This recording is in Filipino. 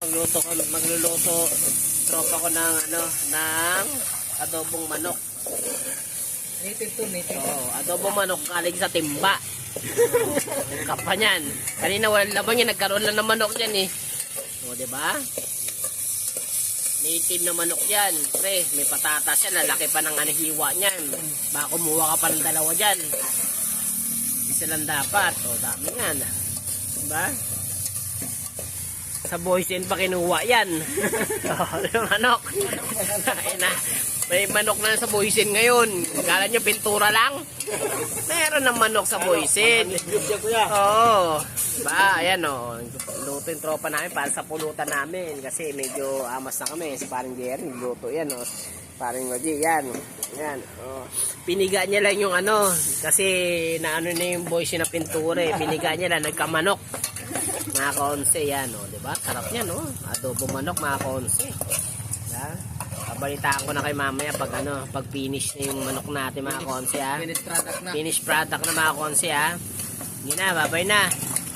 Magluluto tropa ko ng ng adobong manok. Native to, native. Oo, adobong manok galing sa timba. Kapa niyan. Kanina walang laman yan, nagkaroon lang ng manok yan eh. O, diba? Native na manok yan. Pre, may patatas yan, lalaki pa ng anihiwa niyan. Baka kumuha ka pa ng dalawa dyan. Isa lang dapat. O, dami yan. Diba? Sa boysen pa kinuha yan. O, manok. Ayun na. May manok na sa boysen ngayon. Kala nyo pintura lang? Meron ng manok sa boysen. Oo. Diba? Ayan o. Luto yung tropa namin para sa pulutan namin. Kasi medyo amas na kami. Si paring Jerry, luto yan o. Paring Wadi, yan. Yan. O. Piniga niya lang yung kasi naano na yung boysen na pintura eh. Piniga niya lang, nagkamanok. Mga kaonse yan o. Diba? Sarap yan o. Adobo manok mga kaonse. Diba? Balitaan ko na kay mamaya pag pag finish na yung manok natin mga konse ha. Finished product na. Finished product na mga konse ha. Hindi na, babay na.